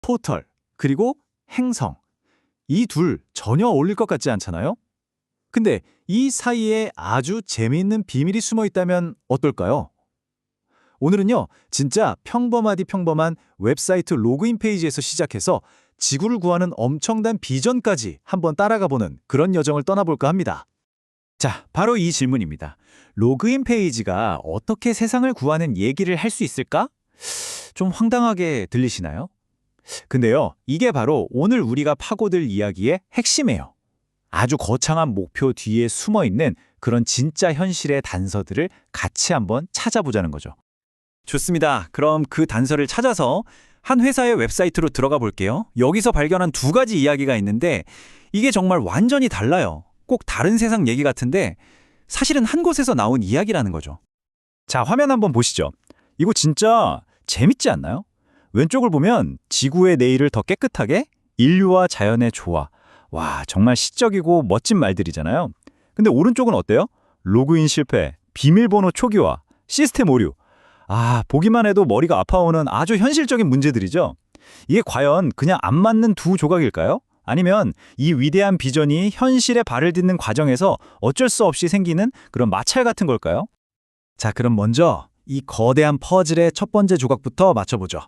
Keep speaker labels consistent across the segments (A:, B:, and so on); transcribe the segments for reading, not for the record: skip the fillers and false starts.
A: 포털, 그리고 행성. 이 둘 전혀 어울릴 것 같지 않잖아요? 근데 이 사이에 아주 재미있는 비밀이 숨어 있다면 어떨까요? 오늘은요, 진짜 평범하디 평범한 웹사이트 로그인 페이지에서 시작해서 지구를 구하는 엄청난 비전까지 한번 따라가보는 그런 여정을 떠나볼까 합니다. 자, 바로 이 질문입니다. 로그인 페이지가 어떻게 세상을 구하는 얘기를 할 수 있을까? 좀 황당하게 들리시나요? 근데요, 이게 바로 오늘 우리가 파고들 이야기의 핵심이에요. 아주 거창한 목표 뒤에 숨어 있는 그런 진짜 현실의 단서들을 같이 한번 찾아보자는 거죠. 좋습니다. 그럼 그 단서를 찾아서 한 회사의 웹사이트로 들어가 볼게요. 여기서 발견한 두 가지 이야기가 있는데 이게 정말 완전히 달라요. 꼭 다른 세상 얘기 같은데 사실은 한 곳에서 나온 이야기라는 거죠. 자, 화면 한번 보시죠. 이거 진짜 재밌지 않나요? 왼쪽을 보면 지구의 내일을 더 깨끗하게, 인류와 자연의 조화. 와, 정말 시적이고 멋진 말들이잖아요. 근데 오른쪽은 어때요? 로그인 실패, 비밀번호 초기화, 시스템 오류. 아, 보기만 해도 머리가 아파오는 아주 현실적인 문제들이죠. 이게 과연 그냥 안 맞는 두 조각일까요? 아니면 이 위대한 비전이 현실에 발을 딛는 과정에서 어쩔 수 없이 생기는 그런 마찰 같은 걸까요? 자, 그럼 먼저 이 거대한 퍼즐의 첫 번째 조각부터 맞춰보죠.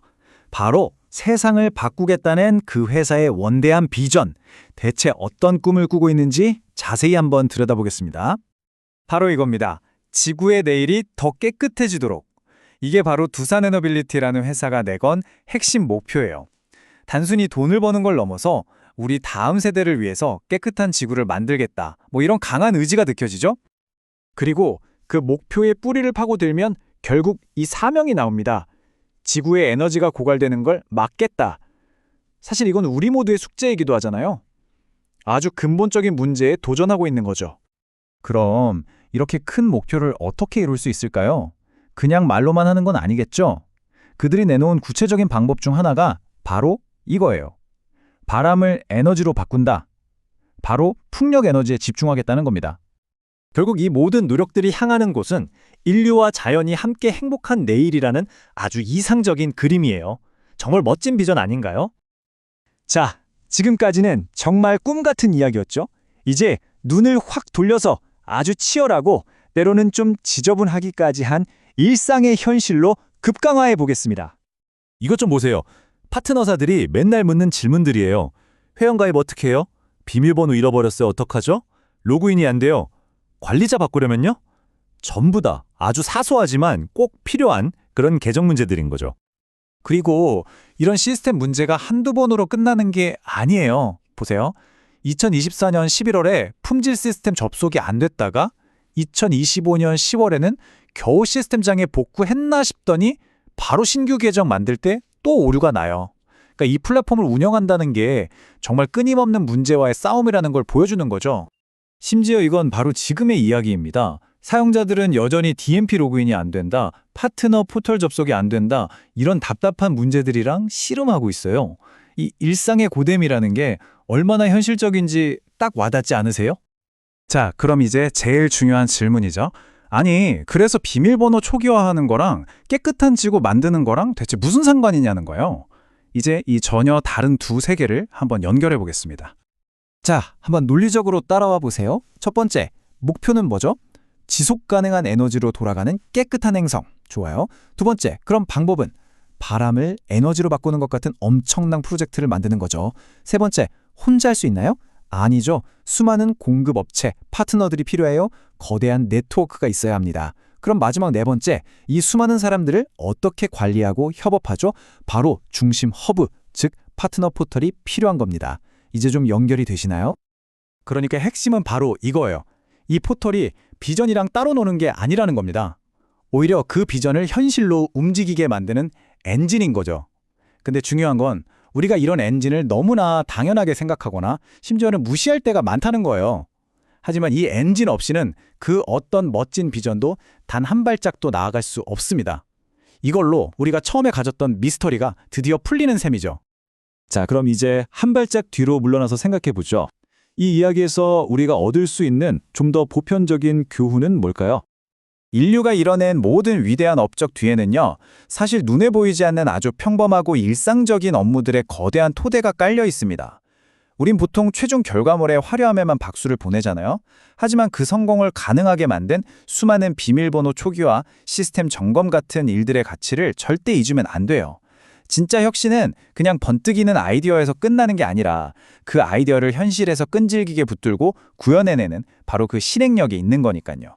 A: 바로 세상을 바꾸겠다는 그 회사의 원대한 비전, 대체 어떤 꿈을 꾸고 있는지 자세히 한번 들여다보겠습니다. 바로 이겁니다. 지구의 내일이 더 깨끗해지도록. 이게 바로 두산에너빌리티라는 회사가 내건 핵심 목표예요. 단순히 돈을 버는 걸 넘어서 우리 다음 세대를 위해서 깨끗한 지구를 만들겠다. 이런 강한 의지가 느껴지죠? 그리고 그 목표의 뿌리를 파고들면 결국 이 사명이 나옵니다. 지구의 에너지가 고갈되는 걸 막겠다. 사실 이건 우리 모두의 숙제이기도 하잖아요. 아주 근본적인 문제에 도전하고 있는 거죠. 그럼 이렇게 큰 목표를 어떻게 이룰 수 있을까요? 그냥 말로만 하는 건 아니겠죠? 그들이 내놓은 구체적인 방법 중 하나가 바로 이거예요. 바람을 에너지로 바꾼다. 바로 풍력 에너지에 집중하겠다는 겁니다. 결국 이 모든 노력들이 향하는 곳은 인류와 자연이 함께 행복한 내일이라는 아주 이상적인 그림이에요. 정말 멋진 비전 아닌가요? 자, 지금까지는 정말 꿈 같은 이야기였죠? 이제 눈을 확 돌려서 아주 치열하고 때로는 좀 지저분하기까지 한 일상의 현실로 급강화해 보겠습니다. 이것 좀 보세요. 파트너사들이 맨날 묻는 질문들이에요. 회원가입 어떻게 해요? 비밀번호 잃어버렸어요. 어떡하죠? 로그인이 안 돼요. 관리자 바꾸려면요? 전부 다 아주 사소하지만 꼭 필요한 그런 계정 문제들인 거죠. 그리고 이런 시스템 문제가 한두 번으로 끝나는 게 아니에요. 보세요. 2024년 11월에 품질 시스템 접속이 안 됐다가 2025년 10월에는 겨우 시스템장에 복구했나 싶더니 바로 신규 계정 만들 때 또 오류가 나요. 그러니까 이 플랫폼을 운영한다는 게 정말 끊임없는 문제와의 싸움이라는 걸 보여주는 거죠. 심지어 이건 바로 지금의 이야기입니다. 사용자들은 여전히 DMP 로그인이 안 된다, 파트너 포털 접속이 안 된다, 이런 답답한 문제들이랑 씨름하고 있어요. 이 일상의 고됨이라는 게 얼마나 현실적인지 딱 와닿지 않으세요? 자, 그럼 이제 제일 중요한 질문이죠. 아니, 그래서 비밀번호 초기화하는 거랑 깨끗한 지구 만드는 거랑 대체 무슨 상관이냐는 거예요. 이제 이 전혀 다른 두 세계를 한번 연결해 보겠습니다. 자, 한번 논리적으로 따라와 보세요. 첫 번째, 목표는 뭐죠? 지속 가능한 에너지로 돌아가는 깨끗한 행성. 좋아요. 두 번째, 그럼 방법은 바람을 에너지로 바꾸는 것 같은 엄청난 프로젝트를 만드는 거죠. 세 번째, 혼자 할 수 있나요? 아니죠. 수많은 공급업체, 파트너들이 필요해요. 거대한 네트워크가 있어야 합니다. 그럼 마지막 네 번째, 이 수많은 사람들을 어떻게 관리하고 협업하죠? 바로 중심 허브, 즉 파트너 포털이 필요한 겁니다. 이제 좀 연결이 되시나요? 그러니까 핵심은 바로 이거예요. 이 포털이 비전이랑 따로 노는 게 아니라는 겁니다. 오히려 그 비전을 현실로 움직이게 만드는 엔진인 거죠. 근데 중요한 건 우리가 이런 엔진을 너무나 당연하게 생각하거나 심지어는 무시할 때가 많다는 거예요. 하지만 이 엔진 없이는 그 어떤 멋진 비전도 단 한 발짝도 나아갈 수 없습니다. 이걸로 우리가 처음에 가졌던 미스터리가 드디어 풀리는 셈이죠. 자, 그럼 이제 한 발짝 뒤로 물러나서 생각해보죠. 이 이야기에서 우리가 얻을 수 있는 좀 더 보편적인 교훈은 뭘까요? 인류가 이뤄낸 모든 위대한 업적 뒤에는요, 사실 눈에 보이지 않는 아주 평범하고 일상적인 업무들의 거대한 토대가 깔려 있습니다. 우린 보통 최종 결과물의 화려함에만 박수를 보내잖아요. 하지만 그 성공을 가능하게 만든 수많은 비밀번호 초기화, 시스템 점검 같은 일들의 가치를 절대 잊으면 안 돼요. 진짜 혁신은 그냥 번뜩이는 아이디어에서 끝나는 게 아니라 그 아이디어를 현실에서 끈질기게 붙들고 구현해내는 바로 그 실행력이 있는 거니까요.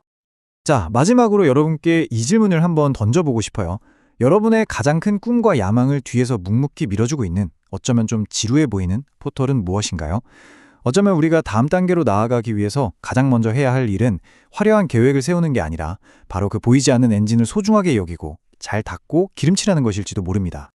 A: 자, 마지막으로 여러분께 이 질문을 한번 던져보고 싶어요. 여러분의 가장 큰 꿈과 야망을 뒤에서 묵묵히 밀어주고 있는, 어쩌면 좀 지루해 보이는 포털은 무엇인가요? 어쩌면 우리가 다음 단계로 나아가기 위해서 가장 먼저 해야 할 일은 화려한 계획을 세우는 게 아니라 바로 그 보이지 않는 엔진을 소중하게 여기고 잘 닦고 기름칠하는 것일지도 모릅니다.